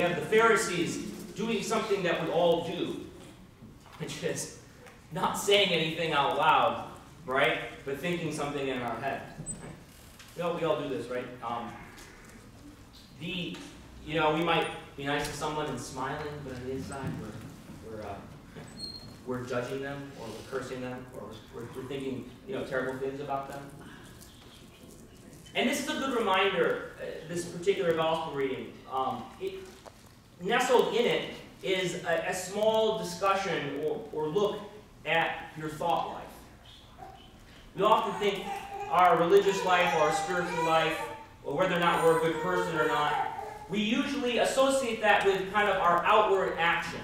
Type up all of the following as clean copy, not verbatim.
have the Pharisees doing something that we all do, which is not saying anything out loud, right? But thinking something in our head. We all do this, right? We might be nice to someone and smiling, but on the inside we're judging them, or we're cursing them, or we're thinking terrible things about them. And this is a good reminder. This particular gospel reading, nestled in it is a small discussion or look at your thought life. We often think our religious life or our spiritual life, or whether or not we're a good person or not, we usually associate that with kind of our outward actions.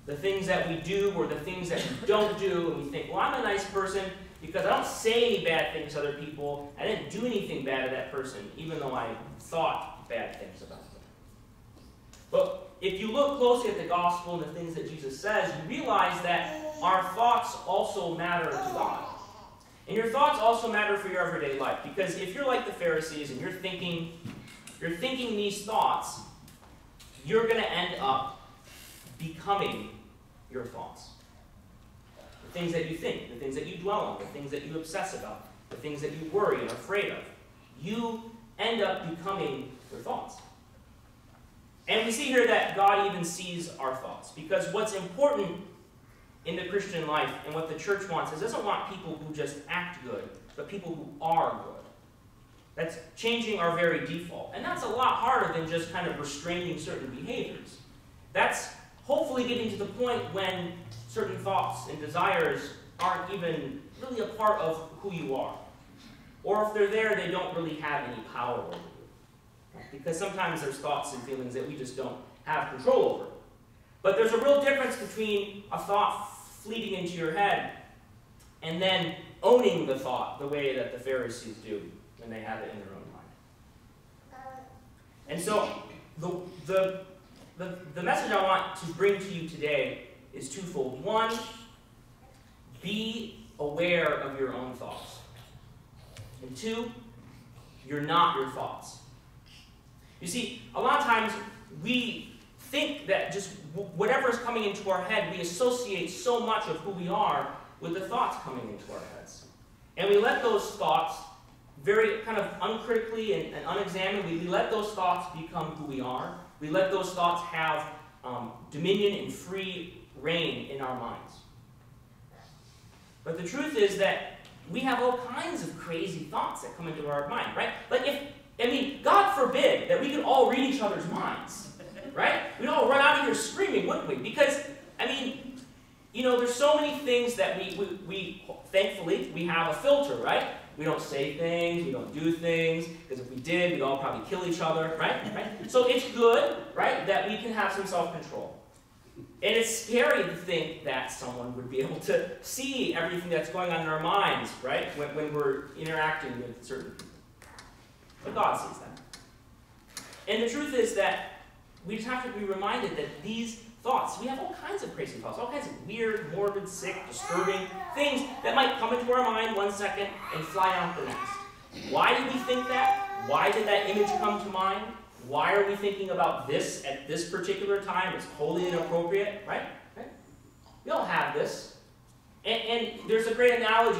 The things that we do or the things that we don't do, and we think, well, I'm a nice person because I don't say any bad things to other people. I didn't do anything bad to that person, even though I thought bad things about them. But if you look closely at the gospel and the things that Jesus says, you realize that our thoughts also matter to God. And your thoughts also matter for your everyday life. Because if you're like the Pharisees and you're thinking these thoughts, you're going to end up becoming your thoughts. The things that you think, the things that you dwell on, the things that you obsess about, the things that you worry and are afraid of, you end up becoming your thoughts. And we see here that God even sees our thoughts. Because what's important in the Christian life and what the church wants is it doesn't want people who just act good, but people who are good. That's changing our very default. And that's a lot harder than just kind of restraining certain behaviors. That's hopefully getting to the point when certain thoughts and desires aren't even really a part of who you are. Or if they're there, they don't really have any power over you. Because sometimes there's thoughts and feelings that we just don't have control over. But there's a real difference between a thought fleeting into your head and then owning the thought the way that the Pharisees do when they have it in their own mind. And so the message I want to bring to you today is twofold. One, be aware of your own thoughts. And two, you're not your thoughts. You see, a lot of times we think that just whatever is coming into our head, we associate so much of who we are with the thoughts coming into our heads. And we let those thoughts, very kind of uncritically and unexamined, we let those thoughts become who we are. We let those thoughts have dominion and free reign in our minds. But the truth is that we have all kinds of crazy thoughts that come into our mind, right? God forbid that we could all read each other's minds, right? We'd all run out of here screaming, wouldn't we? Because, there's so many things that we thankfully, we have a filter, right? We don't say things, we don't do things, because if we did, we'd all probably kill each other, right? So it's good, right, that we can have some self-control. And it's scary to think that someone would be able to see everything that's going on in our minds, right, when we're interacting with certain people. But God sees that. And the truth is that we just have to be reminded that these thoughts, we have all kinds of crazy thoughts, all kinds of weird, morbid, sick, disturbing things that might come into our mind one second and fly out the next. Why did we think that? Why did that image come to mind? Why are we thinking about this at this particular time? It's wholly inappropriate, right? We all have this. And there's a great analogy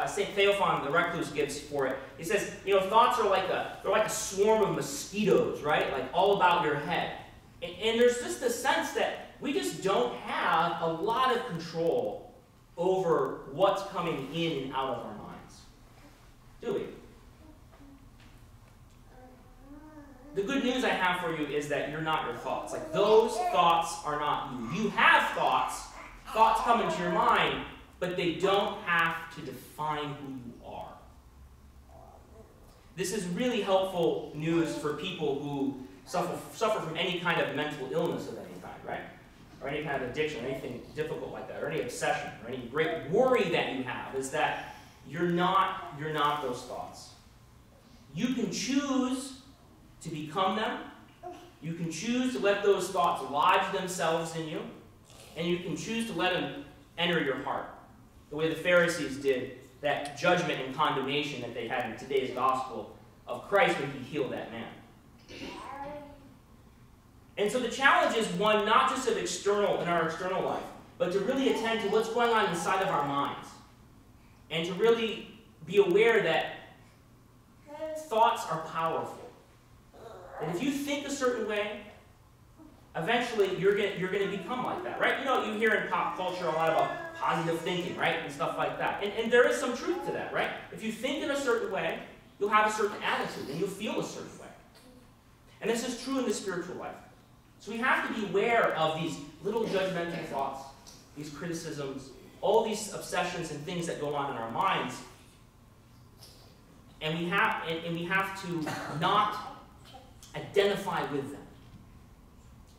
St. Theophan the Recluse gives for it. He says, thoughts are like a swarm of mosquitoes, right? Like all about your head. And there's just a sense that we just don't have a lot of control over what's coming in and out of our minds. Do we? The good news I have for you is that you're not your thoughts. Like, those thoughts are not you. You have thoughts. Thoughts come into your mind, but they don't have to define who you are. This is really helpful news for people who suffer from any kind of mental illness of any kind, right? Or any kind of addiction, anything difficult like that, or any obsession, or any great worry that you have, is that you're not those thoughts. You can choose to become them. You can choose to let those thoughts lodge themselves in you, and you can choose to let them enter your heart, the way the Pharisees did that judgment and condemnation that they had in today's gospel of Christ when he healed that man. And so the challenge is one, not just of in our external life, but to really attend to what's going on inside of our minds. And to really be aware that thoughts are powerful. And if you think a certain way, eventually you're going to become like that, right? You know, you hear in pop culture a lot about positive thinking, right? And stuff like that. And there is some truth to that, right? If you think in a certain way, you'll have a certain attitude and you'll feel a certain way. And this is true in the spiritual life. So we have to be aware of these little judgmental thoughts, these criticisms, all these obsessions and things that go on in our minds. And we have to not identify with them.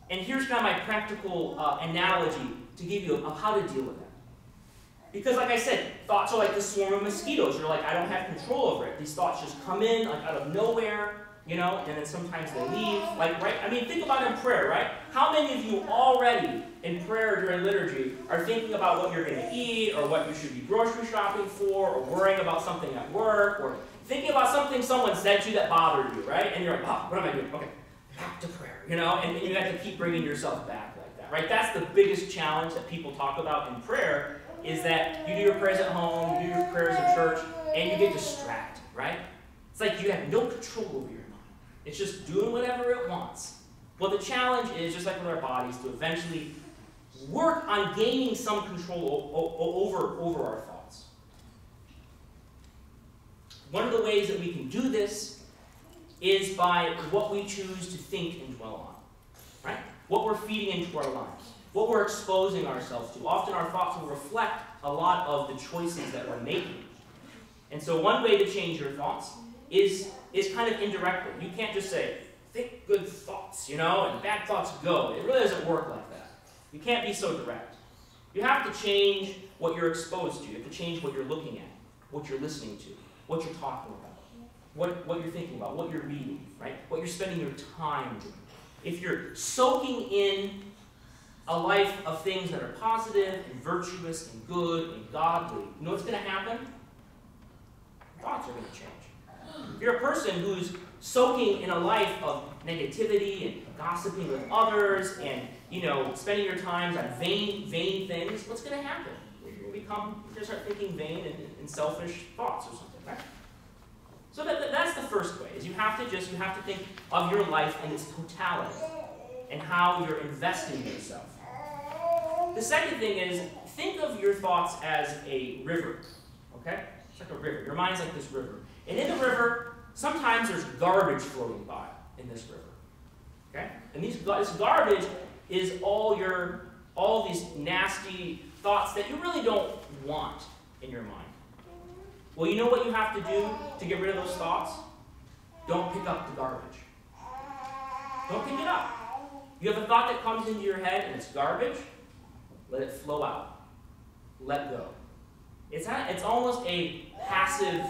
And here's kind of my practical analogy to give you of how to deal with that. Because like I said, thoughts are like the swarm of mosquitoes. You're like, I don't have control over it. These thoughts just come in like out of nowhere. You know, and then sometimes they leave, like, right? I mean, think about in prayer, right? How many of you already in prayer during liturgy are thinking about what you're going to eat, or what you should be grocery shopping for, or worrying about something at work, or thinking about something someone said to you that bothered you, right? And you're like, oh, what am I doing? Okay, back to prayer, you know? And you have to keep bringing yourself back like that, right? That's the biggest challenge that people talk about in prayer, is that you do your prayers at home, you do your prayers in church, and you get distracted, right? It's like you have no control over your mind. It's just doing whatever it wants. Well, the challenge is, just like with our bodies, to eventually work on gaining some control over our thoughts. One of the ways that we can do this is by what we choose to think and dwell on, right? What we're feeding into our lives, what we're exposing ourselves to. Often our thoughts will reflect a lot of the choices that we're making. And so one way to change your thoughts is kind of indirectly. You can't just say, think good thoughts, you know, and bad thoughts go. It really doesn't work like that. You can't be so direct. You have to change what you're exposed to. You have to change what you're looking at, what you're listening to, what you're talking about, what you're thinking about, what you're reading, right? What you're spending your time doing. If you're soaking in a life of things that are positive and virtuous and good and godly, you know what's going to happen? Thoughts are going to change. If you're a person who's soaking in a life of negativity and gossiping with others and, you know, spending your time on vain things, what's going to happen? You're going to start thinking vain and selfish thoughts or something, right? So that's the first way, is you have to think of your life in its totality and how you're investing in yourself. The second thing is, think of your thoughts as a river, okay? It's like a river. Your mind's like this river. And in the river, sometimes there's garbage floating by in this river. Okay? And this garbage is all these nasty thoughts that you really don't want in your mind. Well, you know what you have to do to get rid of those thoughts? Don't pick up the garbage. Don't pick it up. You have a thought that comes into your head and it's garbage, let it flow out. Let go. It's almost a passive.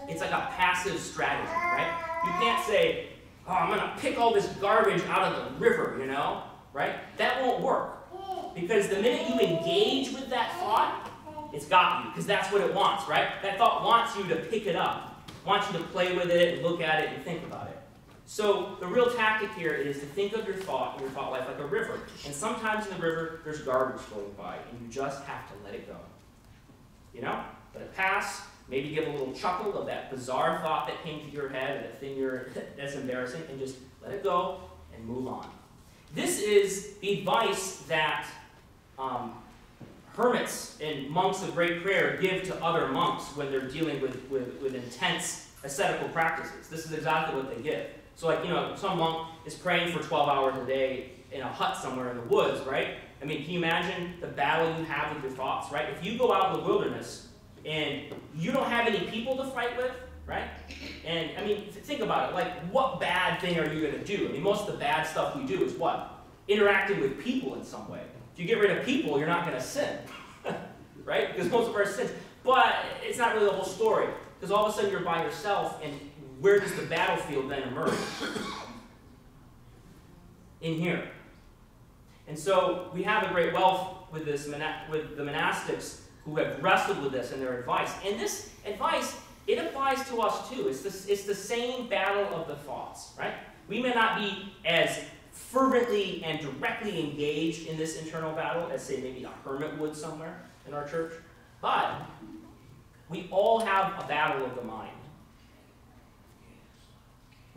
It's like a passive strategy, right? You can't say, oh, I'm going to pick all this garbage out of the river, you know, right? That won't work. Because the minute you engage with that thought, it's got you, because that's what it wants, right? That thought wants you to pick it up, wants you to play with it and look at it and think about it. So the real tactic here is to think of your thought life like a river. And sometimes in the river, there's garbage flowing by, and you just have to let it go. You know? Let it pass. Maybe give a little chuckle of that bizarre thought that came to your head, or that thing that's embarrassing, and just let it go and move on. This is the advice that hermits and monks of great prayer give to other monks when they're dealing with intense ascetical practices. This is exactly what they give. So like, you know, some monk is praying for 12 hours a day in a hut somewhere in the woods, right? I mean, can you imagine the battle you have with your thoughts, right? If you go out in the wilderness and you don't have any people to fight with, right? And, I mean, think about it. Like, what bad thing are you going to do? I mean, most of the bad stuff we do is what? Interacting with people in some way. If you get rid of people, you're not going to sin, right? Because most of our sins. But it's not really the whole story. Because all of a sudden you're by yourself, and where does the battlefield then emerge? In here. And so we have a great wealth with this with the monastics who have wrestled with this and their advice. And this advice, it applies to us too. It's the same battle of the thoughts, right? We may not be as fervently and directly engaged in this internal battle as, say, maybe a hermit would somewhere in our church. But we all have a battle of the mind.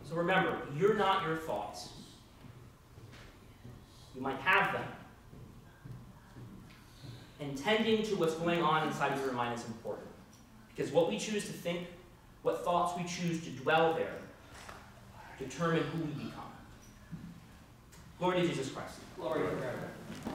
So remember, you're not your thoughts. You might have them. And tending to what's going on inside of your mind is important. Because what we choose to think, what thoughts we choose to dwell there, determine who we become. Glory to Jesus Christ. Glory to God.